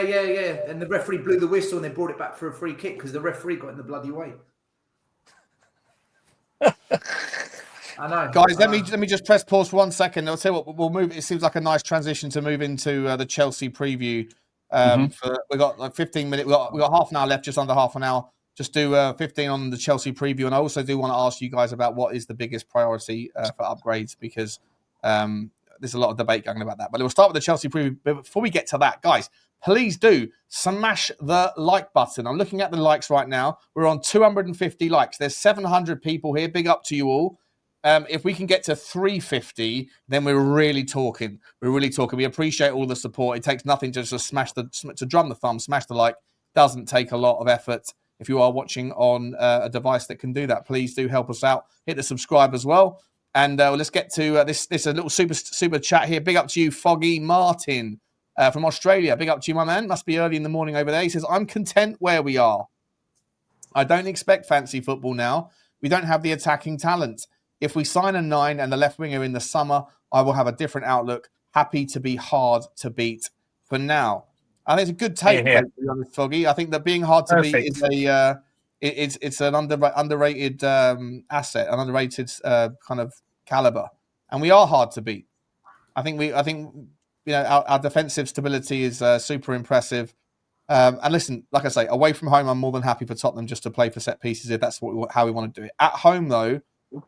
Yeah. And the referee blew the whistle and they brought it back for a free kick because the referee got in the bloody way. I know. Guys, let me just press pause for 1 second. I'll tell you what, we'll move. It seems like a nice transition to move into the Chelsea preview. We got like 15 minutes. We got half an hour left, just under half an hour. Just do 15 on the Chelsea preview, and I also do want to ask you guys about what is the biggest priority for upgrades, because there's a lot of debate going about that. But we'll start with the Chelsea preview. But before we get to that, guys, please do smash the like button. I'm looking at the likes right now. We're on 250 likes. There's 700 people here. Big up to you all. If we can get to 350, then we're really talking. We appreciate all the support. It takes nothing to just to drum the thumb, smash the like. Doesn't take a lot of effort. If you are watching on a device that can do that, please do help us out. Hit the subscribe as well. And let's get to this. This is a little super chat here. Big up to you, Foggy Martin from Australia. Big up to you, my man. Must be early in the morning over there. He says, I'm content where we are. I don't expect fancy football now. We don't have the attacking talent. If we sign a 9 and the left winger in the summer, I will have a different outlook. Happy to be hard to beat for now. I think it's a good take, to be honest, Foggy. I think that being hard to beat is it's an underrated asset, an underrated kind of caliber, and we are hard to beat. I think our defensive stability is super impressive. And listen, like I say, away from home, I'm more than happy for Tottenham just to play for set pieces if that's how we want to do it. At home, though,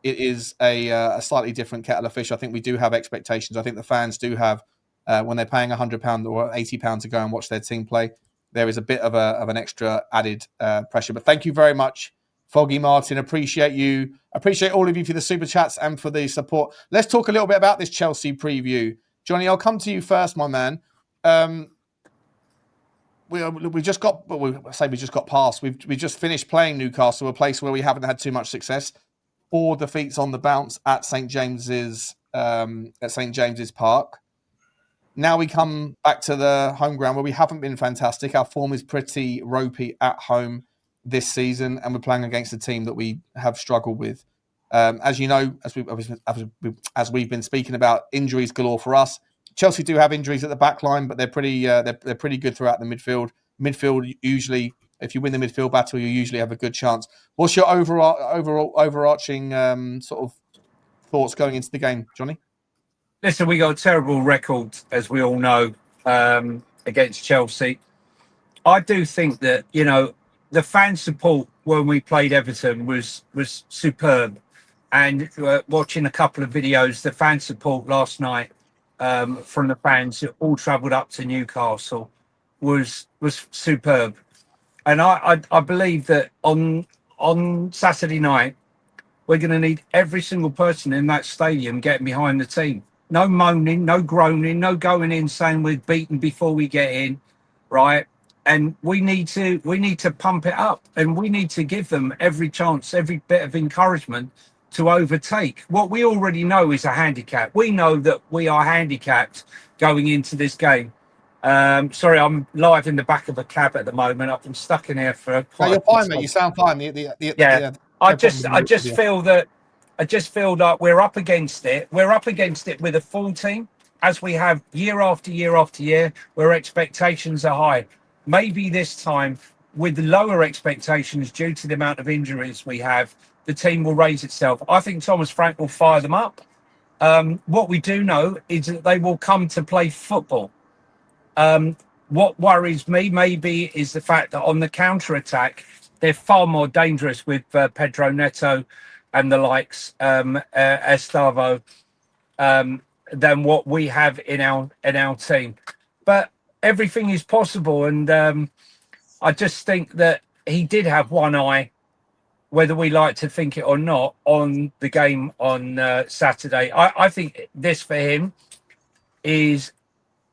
it is a slightly different kettle of fish. I think we do have expectations. I think the fans do have, when they're paying £100 or £80 to go and watch their team play, there is a bit of an extra added pressure. But thank you very much, Foggy Martin. Appreciate you. Appreciate all of you for the super chats and for the support. Let's talk a little bit about this Chelsea preview. Johnny, I'll come to you first, my man. We just got past. We just finished playing Newcastle, a place where we haven't had too much success. 4 defeats on the bounce at St James's Park. Now we come back to the home ground where we haven't been fantastic. Our form is pretty ropey at home this season, and we're playing against a team that we have struggled with. As you know, as we've been speaking about, injuries galore for us. Chelsea do have injuries at the back line, but they're pretty good throughout the midfield. Midfield, usually, if you win the midfield battle, you usually have a good chance. What's your overarching sort of thoughts going into the game, Johnny? Listen, we got a terrible record, as we all know, against Chelsea. I do think that, the fan support when we played Everton was superb. And watching a couple of videos, the fan support last night from the fans that all travelled up to Newcastle was superb. And I believe that on Saturday night, we're going to need every single person in that stadium getting behind the team. No moaning, no groaning, no going in saying we're beaten before we get in, right? And we need to pump it up, and we need to give them every chance, every bit of encouragement to overtake. What we already know is a handicap. We know that we are handicapped going into this game. Sorry, I'm live in the back of a cab at the moment. I've been stuck in here for quite. You're fine, mate. You sound fine. I just feel like we're up against it. We're up against it with a full team, as we have year after year after year, where expectations are high. Maybe this time, with lower expectations due to the amount of injuries we have, the team will raise itself. I think Thomas Frank will fire them up. What we do know is that they will come to play football. What worries me maybe is the fact that on the counter-attack, they're far more dangerous with Pedro Neto and the likes, Estavo, than what we have in our team. But everything is possible, and I just think that he did have one eye, whether we like to think it or not, on the game on Saturday. I think this for him is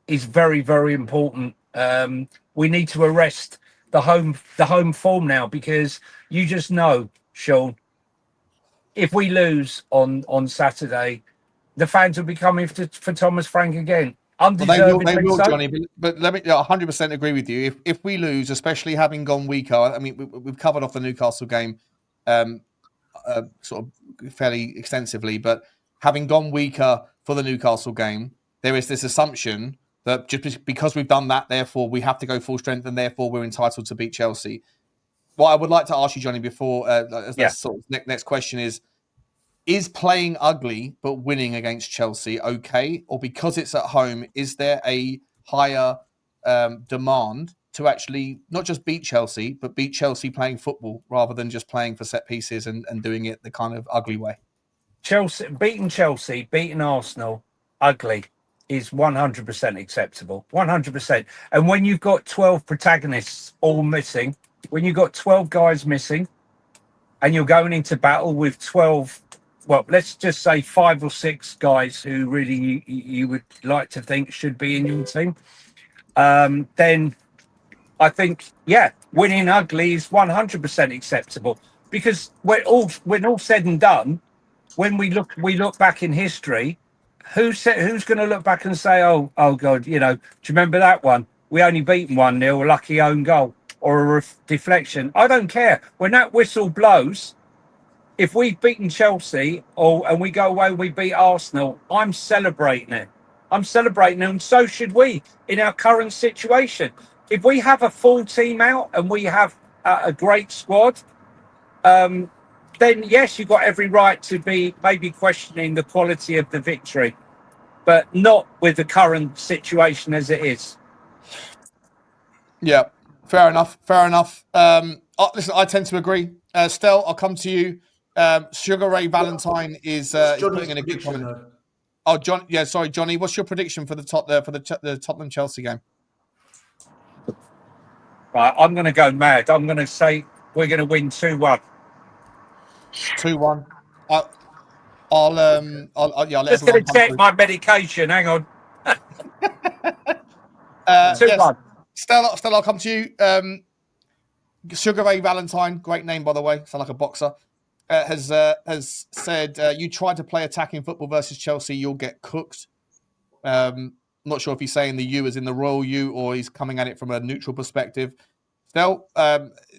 very, very important. We need to arrest the home form now, because you just know, Sean, if we lose on Saturday, the fans will be coming for Thomas Frank again. They will, Johnny. But let me 100% agree with you. If we lose, especially having gone weaker, I mean, we've covered off the Newcastle game sort of fairly extensively, but having gone weaker for the Newcastle game, there is this assumption that just because we've done that, therefore we have to go full strength, and therefore we're entitled to beat Chelsea. What I would like to ask you, Johnny, before as sort of next question is playing ugly but winning against Chelsea okay? Or because it's at home, is there a higher demand to actually not just beat Chelsea, but beat Chelsea playing football rather than just playing for set pieces and doing it the kind of ugly way? Beating Arsenal ugly is 100% acceptable. 100%. And when you've got 12 protagonists all missing, when you've got 12 guys missing, and you're going into battle with 12, well, let's just say 5 or 6 guys who really you would like to think should be in your team, then I think, winning ugly is 100% acceptable. Because when all said and done, when we look back in history, who's going to look back and say, oh God, do you remember that one? We only beaten 1-0, a lucky own goal or a deflection. I don't care. When that whistle blows, if we've beaten Chelsea and we go away, we beat Arsenal, I'm celebrating it. I'm celebrating it, and so should we in our current situation. If we have a full team out and we have a great squad, then yes, you've got every right to be maybe questioning the quality of the victory, but not with the current situation as it is. Yeah, fair enough. Listen, I tend to agree. Stel, I'll come to you. Sugar Ray Valentine is putting in a good comment. Oh, John. Yeah, sorry, Johnny. What's your prediction for the Tottenham Chelsea game? Right, I'm going to go mad. I'm going to say we're going to win 2-1. 2-1. I'll just going to check my medication. Hang on. 2-1. Yes. Stella, I'll come to you. Sugar Ray Valentine, great name by the way, sound like a boxer, has said you try to play attacking football versus Chelsea, you'll get cooked. Not sure if he's saying the U is in the royal U or he's coming at it from a neutral perspective. Stel,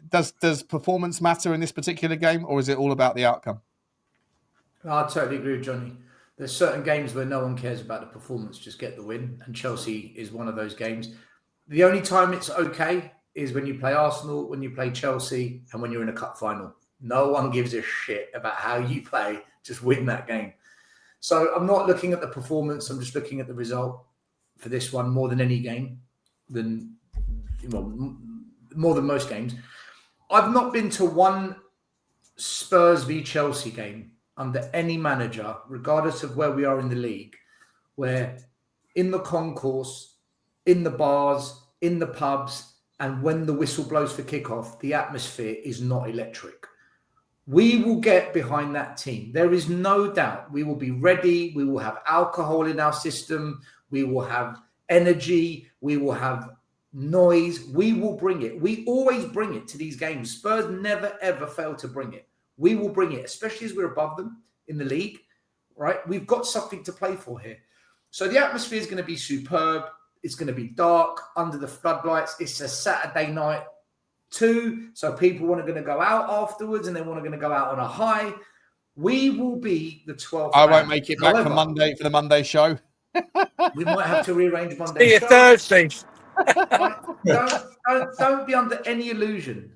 does performance matter in this particular game, or is it all about the outcome? I totally agree with Johnny. There's certain games where no one cares about the performance, just get the win, and Chelsea is one of those games. The only time it's okay is when you play Arsenal, when you play Chelsea, and when you're in a cup final. No one gives a shit about how you play, just win that game. So I'm not looking at the performance, I'm just looking at the result for this one more than any game, more than most games. I've not been to one Spurs v Chelsea game under any manager, regardless of where we are in the league, where in the concourse, in the bars, in the pubs, and when the whistle blows for kickoff, the atmosphere is not electric. We will get behind that team. There is no doubt. We will be ready. We will have alcohol in our system. We will have energy. We will have noise. We will bring it. We always bring it to these games. Spurs never, ever fail to bring it. We will bring it, especially as we're above them in the league, right? We've got something to play for here. So the atmosphere is going to be superb. It's going to be dark under the floodlights. It's a Saturday night too. So people are going to go out afterwards and they want to go out on a high. We will be the 12th. I won't make it back for the Monday show. We might have to rearrange Monday. See you Thursday. Don't be under any illusion.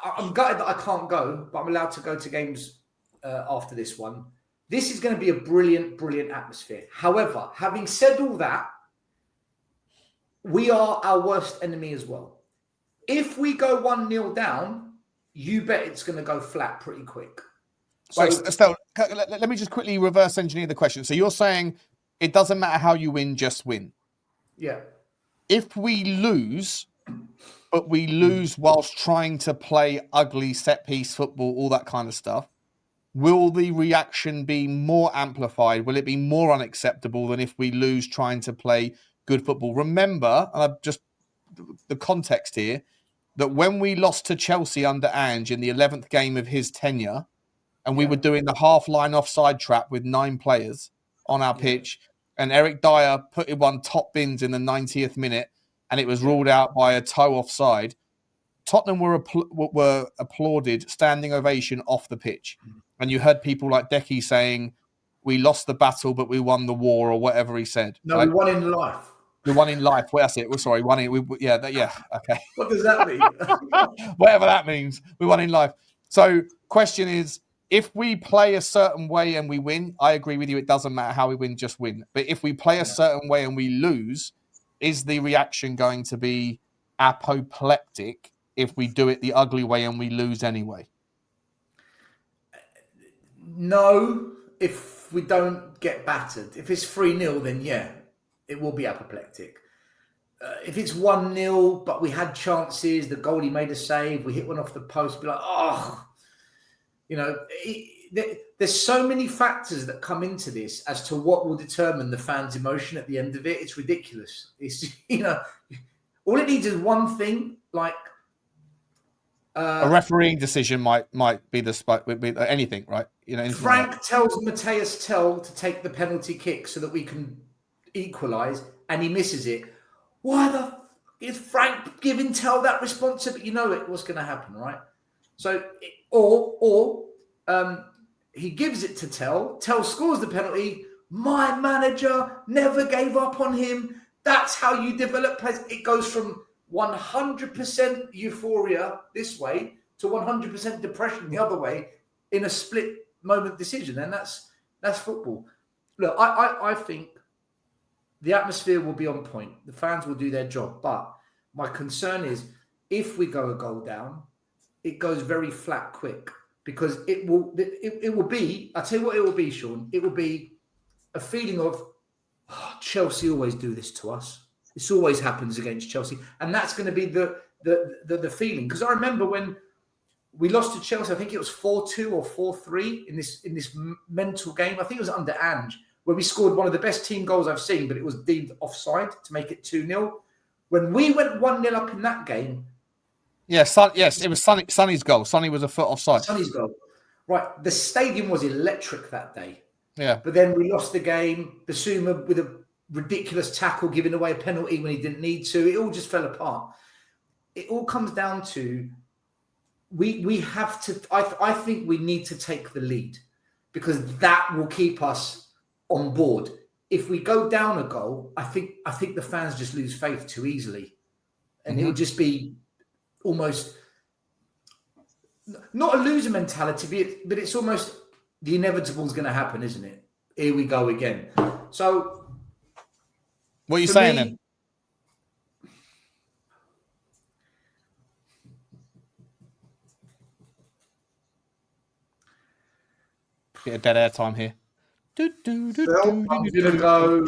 I'm gutted that I can't go, but I'm allowed to go to games after this one. This is going to be a brilliant, brilliant atmosphere. However, having said all that, we are our worst enemy as well. If we go 1-0 down, you bet it's going to go flat pretty quick. So, Estelle, let me just quickly reverse engineer the question. So you're saying it doesn't matter how you win, just win. Yeah. If we lose, but we lose whilst trying to play ugly set-piece football, all that kind of stuff, will the reaction be more amplified? Will it be more unacceptable than if we lose trying to play good football? Remember, just the context here, that when we lost to Chelsea under Ange in the 11th game of his tenure, and we were doing the half-line offside trap with 9 players on our pitch, and Eric Dyer put in one top bins in the 90th minute, and it was ruled out by a toe offside, Tottenham were applauded, standing ovation off the pitch. And you heard people like Decky saying, we lost the battle, but we won the war, or whatever he said. No, right? we won in life. The one in life. Well, that's it. We're sorry. One in. Yeah. Okay. What does that mean? Whatever that means. We won in life. So, question is, if we play a certain way and we win, I agree with you. It doesn't matter how we win, just win. But if we play a certain way and we lose, is the reaction going to be apoplectic if we do it the ugly way and we lose anyway? No, if we don't get battered. If it's 3-0, then yeah, it will be apoplectic. If it's 1-0, but we had chances, the goalie made a save, we hit one off the post, be like, oh, there's so many factors that come into this as to what will determine the fans' emotion at the end of it. It's ridiculous. It's, all it needs is one thing, like a refereeing decision might be the spot, be anything, right? Frank tells Matthias Tell to take the penalty kick so that we can equalise, and he misses it. Why the f is Frank giving Tell that responsibility? What's going to happen, right? So, he gives it to Tell. Tell scores the penalty. My manager never gave up on him. That's how you develop players. It goes from 100% euphoria this way to 100% depression the other way in a split moment decision, and that's football. Look, I think the atmosphere will be on point. The fans will do their job, but my concern is if we go a goal down, it goes very flat quick, because it will be. I tell you what, it will be, Sean. It will be a feeling of Chelsea always do this to us. This always happens against Chelsea, and that's going to be the feeling. Because I remember when we lost to Chelsea, I think it was 4-2 or 4-3 in this mental game. I think it was under Ange, where we scored one of the best team goals I've seen, but it was deemed offside to make it 2-0. When we went 1-0 up in that game. Yes, it was Sonny's goal. Sonny was a foot offside. Sonny's goal. Right. The stadium was electric that day. Yeah. But then we lost the game. Basuma with a ridiculous tackle, giving away a penalty when he didn't need to. It all just fell apart. It all comes down to we have to. I think we need to take the lead, because that will keep us on board. If we go down a goal, I think the fans just lose faith too easily, and it'll just be almost not a loser mentality, but it's almost the inevitable is going to happen, isn't it? Here we go again. So, what are you saying then? Bit of dead air time here. I'm gonna go.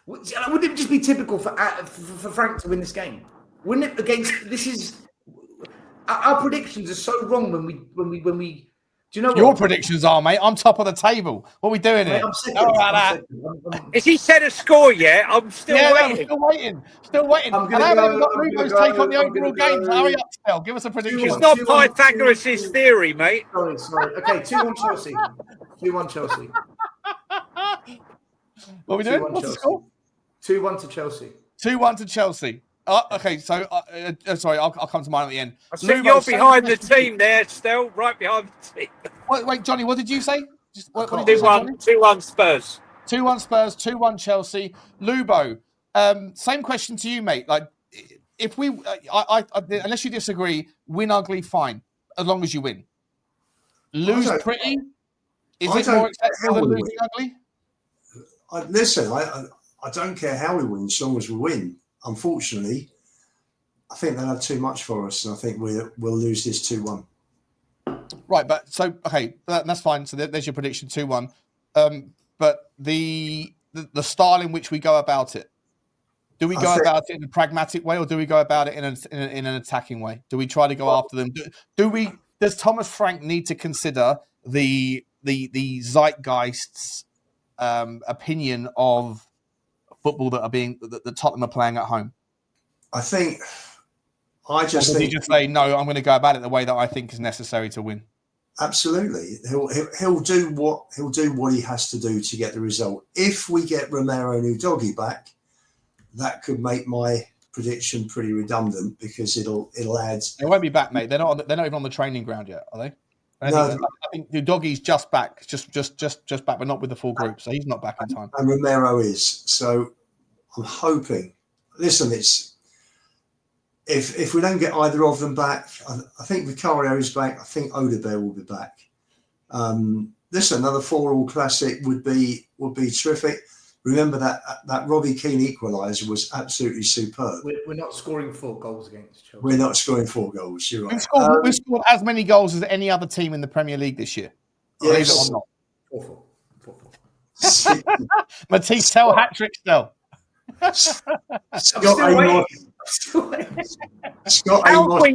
Wouldn't it just be typical for Frank to win this game? Wouldn't it? This is our predictions are so wrong when we. Do you know what your predictions are, mate? I'm top of the table. What are we doing here? I'm second. Has he said a score yet? I'm still waiting. No, still waiting. And I haven't even got Lugo's take on the overall game. Hurry up, Stel. Give us a prediction. It's not Pythagoras' theory, mate. Sorry. Okay, 2-1 Chelsea. 2-1 Chelsea. What are we doing? What's the score? 2-1 to Chelsea. 2-1 to Chelsea. Okay, so sorry, I'll come to mine at the end. I see you're behind the team there, still right behind the team. Wait, Johnny, what did you say? 2-1 Spurs. 2-1 Spurs, 2-1 Chelsea. Lubo, same question to you, mate. Like, if we, unless you disagree, win ugly, fine, as long as you win. Lose pretty, is it more acceptable than losing ugly? Listen, I don't care how we win, as long as we win. Unfortunately, I think they'll have too much for us, and I think we'll lose this 2-1. Right, but so okay, that's fine. So there's your prediction, 2-1. But the style in which we go about it, do we go about it in a pragmatic way, or do we go about it in an attacking way? Do we try to go after them? Does Thomas Frank need to consider the zeitgeist's opinion of football that Tottenham are playing at home? I think. Does he just say no? I'm going to go about it the way that I think is necessary to win. Absolutely, he'll do what he has to do to get the result. If we get Romero and Udogie back, that could make my prediction pretty redundant, because it'll add. They won't be back, mate. They're not even on the training ground yet, are they? I think the Doggy's just back, just back, but not with the full group, so he's not back in time. And Romero is. So I'm hoping. Listen, it's if we don't get either of them back, I think Vicario is back. I think Odebear will be back. Listen, another 4-4 classic would be terrific. Remember that Robbie Keane equaliser was absolutely superb. We're not scoring 4 goals against Chelsea. We're not scoring 4 goals. You're right. We've scored as many goals as any other team in the Premier League this year. Yes. Believe it or not. 4-4. Matisse Tell hat trick still. Scott Amos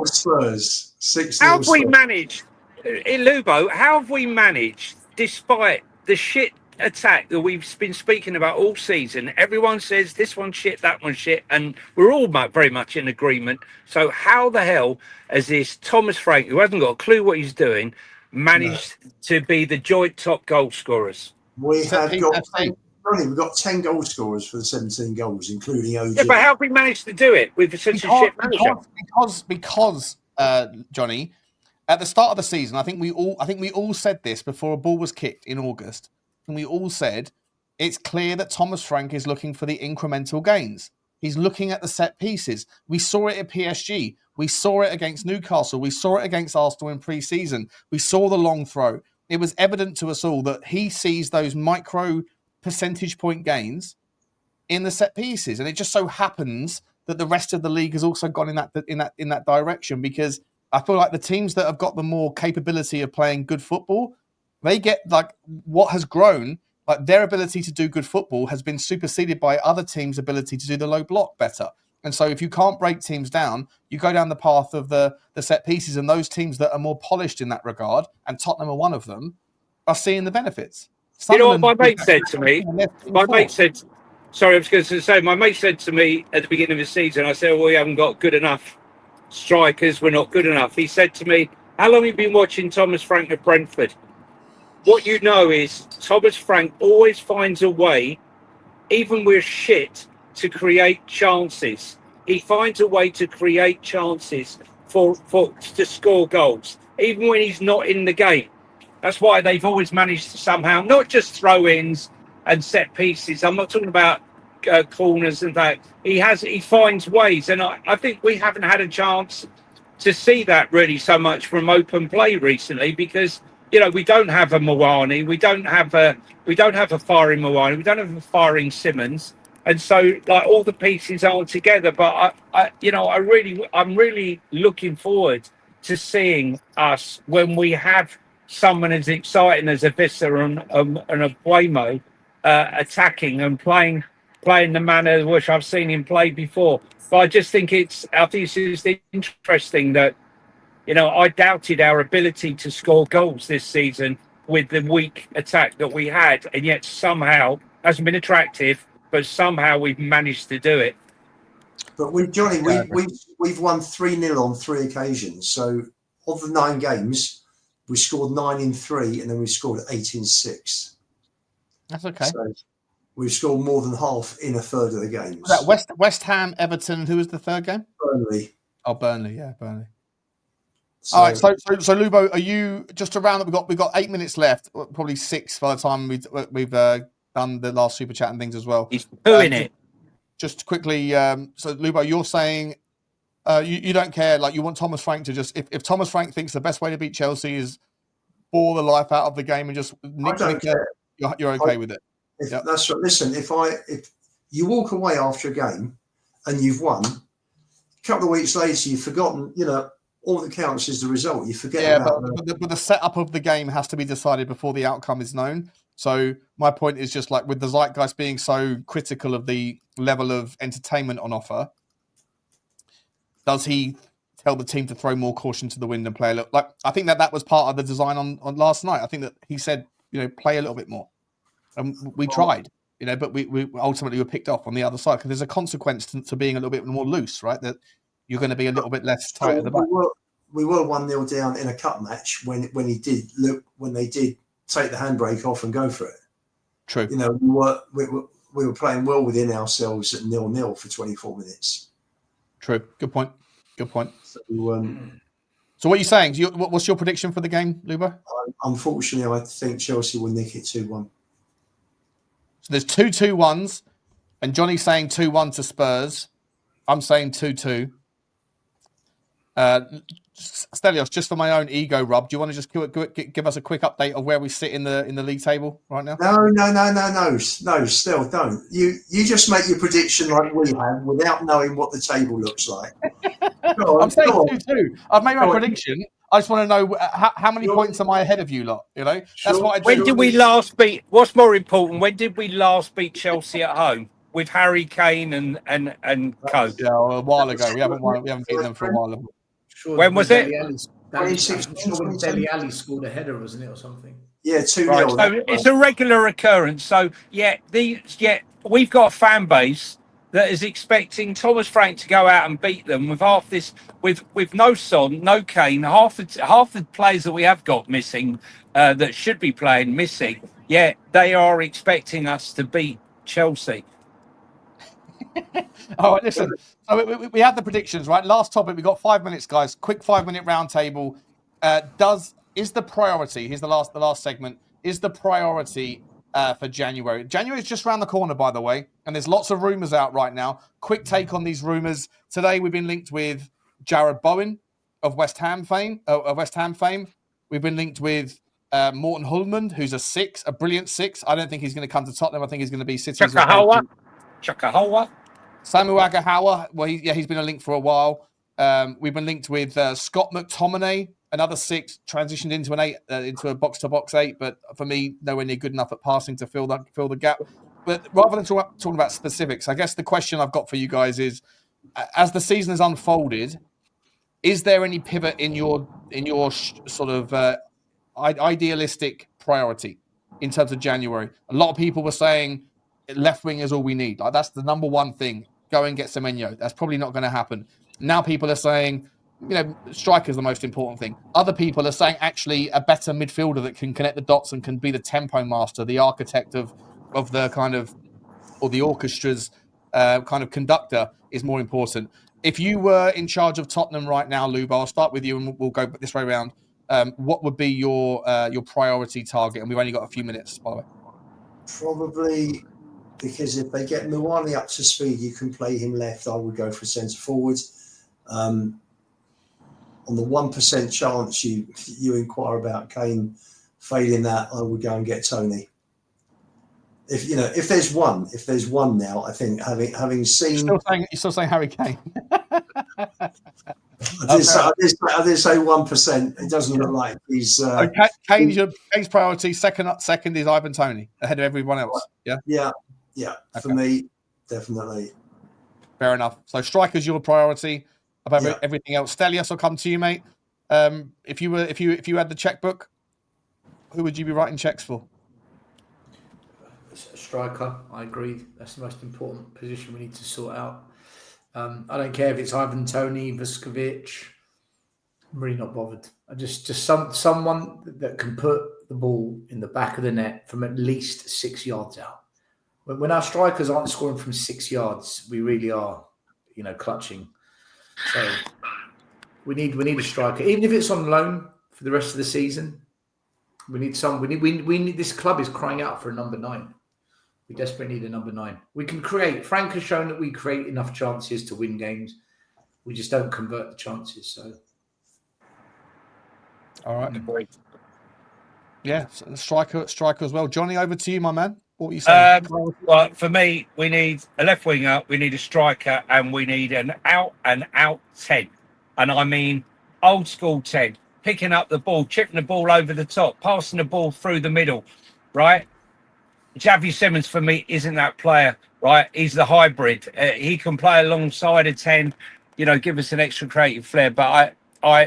Spurs 6. How have we managed, Lubo? How have we managed, despite the shit attack that we've been speaking about all season? Everyone says this one's shit, that one's shit, and we're all very much in agreement. So how the hell has this Thomas Frank, who hasn't got a clue what he's doing, managed to be the joint top goal scorers? We've got 10 goal scorers for the 17 goals, including OG. Yeah, but how have we managed to do it with such a shit manager? Because Johnny, at the start of the season, I think we all said this before a ball was kicked in August, and we all said it's clear that Thomas Frank is looking for the incremental gains. He's looking at the set pieces. We saw it at PSG. We saw it against Newcastle. We saw it against Arsenal in pre-season. We saw the long throw. It was evident to us all that he sees those micro percentage point gains in the set pieces, and it just so happens that the rest of the league has also gone in that direction, because I feel like the teams that have got the more capability of playing good football, they get like what has grown, like their ability to do good football has been superseded by other teams' ability to do the low block better. And so if you can't break teams down, you go down the path of the set pieces, and those teams that are more polished in that regard, and Tottenham are one of them, are seeing the benefits. You know what my mate said to me? My mate said to me at the beginning of the season, I said, well, we haven't got good enough strikers, we're not good enough. He said to me, how long have you been watching Thomas Frank at Brentford? What you know is Thomas Frank always finds a way, even with shit, to create chances. He finds a way to create chances to score goals, even when he's not in the game. That's why they've always managed to somehow, not just throw-ins and set pieces. I'm not talking about corners and that. He finds ways, and I think we haven't had a chance to see that really so much from open play recently, because we don't have a Mawani, we don't have a firing Mawani, we don't have a firing Simmons, and so like all the pieces aren't together. But I'm really looking forward to seeing us when we have someone as exciting as a Vissa and a Buemo attacking and playing the manner which I've seen him play before. But I just think it's just interesting that I doubted our ability to score goals this season with the weak attack that we had, and yet somehow hasn't been attractive, but somehow we've managed to do it. But we've won 3-0 on 3 occasions. So of the 9 games, we scored 9 in 3, and then we scored 8 in 6. That's okay. So we've scored more than half in a third of the games. Was that West Ham, Everton? Who was the third game? Burnley. Oh, Burnley. Yeah, Burnley. All right. So Lubo, are you just around? We've got 8 minutes left, probably 6 by the time we've done the last super chat and things as well. He's doing it. Just quickly. So Lubo, you're saying you don't care. Like you want Thomas Frank to just if Thomas Frank thinks the best way to beat Chelsea is bore the life out of the game and just I don't care. You're okay with it. Yep. That's right. Listen, if you walk away after a game and you've won, a couple of weeks later you've forgotten. All that counts is the result. You forget about but the setup of the game has to be decided before the outcome is known. So my point is just like with the zeitgeist being so critical of the level of entertainment on offer, does he tell the team to throw more caution to the wind and play a little? Like I think that was part of the design on last night. I think that he said, play a little bit more, and we tried, but we ultimately were picked off on the other side because there's a consequence to being a little bit more loose, right? That you're going to be a little bit less tight at the back. We were 1-0 down in a cup match when they did take the handbrake off and go for it. True. We were playing well within ourselves at 0-0 for 24 minutes. True. Good point. So, So what are you saying? What's your prediction for the game, Lubo? Unfortunately, I think Chelsea will nick it 2-1. So there's 2-2-1s, and Johnny's saying 2-1 to Spurs. I'm saying 2-2. Stelios, just for my own ego rub, do you want to just give us a quick update of where we sit in the league table right now? No, still don't. You just make your prediction like we have without knowing what the table looks like. I'm saying 2-2. I've made my prediction. I just want to know how many points am I ahead of you lot? You know, that's what I do. When did we last beat? What's more important? When did we last beat Chelsea at home with Harry Kane and co? Yeah, a while ago. We haven't beaten them for a while. Sure, When was it? I'm sure when Dele Alli scored a header, wasn't it, or something? Yeah, 2-0. Right, so it's a regular occurrence. So we've got a fan base that is expecting Thomas Frank to go out and beat them with with no Son, no Kane, half the players that we have got missing that should be playing missing. Yeah, they are expecting us to beat Chelsea. All right, listen. So we have the predictions, right? Last topic. We got 5 minutes, guys. Quick 5-minute round table. Is the priority? Here's the last segment. Is the priority for January? January is just around the corner, by the way, and there's lots of rumours out right now. Quick take on these rumours. Today we've been linked with Jared Bowen of West Ham fame. We've been linked with Morten Hulmand, who's a brilliant 6. I don't think he's going to come to Tottenham. I think he's going to be City's Chakahawa. Samu Agahawa, well, he's been a link for a while. We've been linked with Scott McTominay, another 6, transitioned into an 8, into a box-to-box 8, but for me, nowhere near good enough at passing to fill the gap. But rather than talking about specifics, I guess the question I've got for you guys is, as the season has unfolded, is there any pivot in your sort of idealistic priority in terms of January? A lot of people were saying left wing is all we need. Like, that's the number one thing. Go and get Semenyo. That's probably not going to happen. Now people are saying, striker is the most important thing. Other people are saying actually a better midfielder that can connect the dots and can be the tempo master, the architect of the kind of, or the orchestra's kind of conductor is more important. If you were in charge of Tottenham right now, Lubo, I'll start with you and we'll go this way around. What would be your priority target? And we've only got a few minutes, by the way. Probably, because if they get Mwani up to speed, you can play him left. I would go for centre forward. On the 1% chance you inquire about Kane failing that, I would go and get Tony. If there's one now, I think having seen, you're still saying Harry Kane. I did say 1%. It doesn't look like he's. Kane's priority. Second is Ivan Toney ahead of everyone else. Yeah. Yeah. Okay. For me, definitely. Fair enough. So striker's your priority above everything else. Stelios, I'll come to you, mate. If you had the checkbook, who would you be writing checks for? Striker, I agree. That's the most important position we need to sort out. I don't care if it's Ivan Toney, Vuskovic. I'm really not bothered. I just someone that can put the ball in the back of the net from at least 6 yards out. When our strikers aren't scoring from 6 yards, we really are, clutching. So we need a striker, even if it's on loan for the rest of the season. We need some. We need. This club is crying out for a number 9. We desperately need a number 9. We can create. Frank has shown that we create enough chances to win games. We just don't convert the chances. So, all right. Yeah, striker as well. Johnny, over to you, my man. What were you saying? Well, for me, we need a left winger, we need a striker, and we need an out 10. And I mean old school 10, picking up the ball, chipping the ball over the top, passing the ball through the middle, right? Xavi Simons for me isn't that player, right? He's the hybrid. He can play alongside a 10, give us an extra creative flair. But I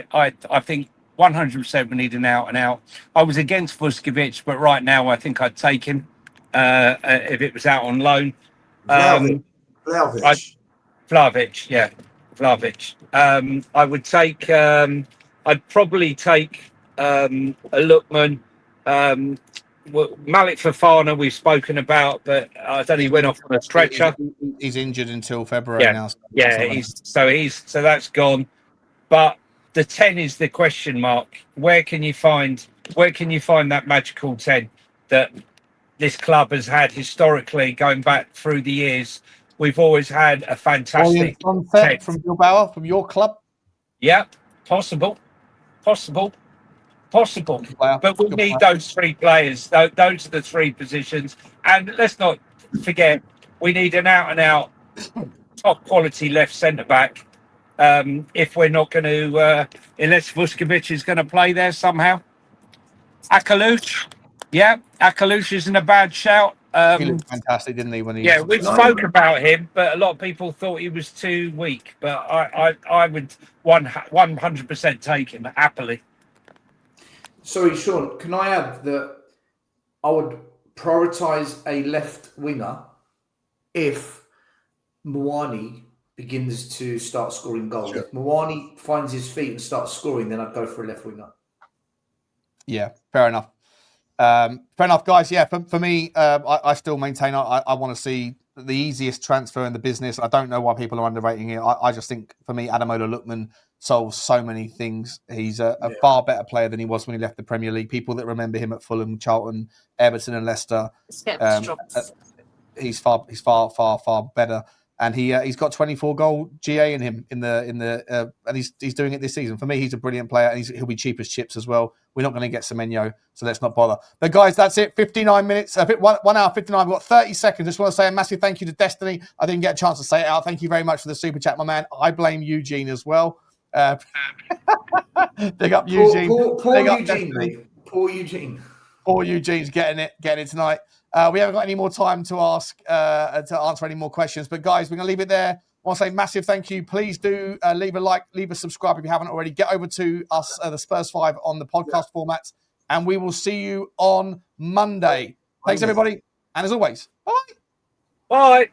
think 100% we need an out. I was against Vuskovic, but right now I think I'd take him if it was out on loan. Vlahovic. Vlahovic. I would take. I'd probably take a Lookman. Malik Fofana we've spoken about, but I don't. He went off on a stretcher. He's injured until February now. So that's gone. But the 10 is the question mark. Where can you find that magical 10 that this club has had historically, going back through the years? We've always had a fantastic Sunset from Bilbao, from your club. Yeah, possible. But we need those three players. Those are the three positions. And let's not forget, we need an out-and-out top quality left centre back. If we're not going to, unless Vuskovic is going to play there somehow. Akaluch isn't a bad shout. He looked fantastic, didn't he? When he we spoke about him, but a lot of people thought he was too weak. But I would 100% take him happily. Sorry, Sean, can I add that I would prioritise a left winger if Mwani begins to start scoring goals. Sure. If Mwani finds his feet and starts scoring, then I'd go for a left winger. Yeah, fair enough. Guys. Yeah, for me, I still maintain I want to see the easiest transfer in the business. I don't know why people are underrating it. I just think, for me, Ademola Lookman solves so many things. He's a far better player than he was when he left the Premier League. People that remember him at Fulham, Charlton, Everton and Leicester, he's far better. And he's got 24 goal GA in him in the and he's doing it this season. For me, he's a brilliant player, and he'll be cheap as chips as well. We're not going to get Semenyo, so let's not bother. But guys, that's it. 59 minutes, 1 hour 59. We've got 30 seconds. Just want to say a massive thank you to Destiny. I didn't get a chance to say it out. Thank you very much for the super chat, my man. I blame Eugene as well. Big up Eugene. Poor Eugene. Poor Eugene. Poor Eugene's getting it tonight. We haven't got any more time to answer any more questions. But guys, we're going to leave it there. I want to say massive thank you. Please do leave a like, leave a subscribe if you haven't already. Get over to us, the Spurs 5 on the podcast format. And we will see you on Monday. Thanks, everybody. And as always, bye. Bye.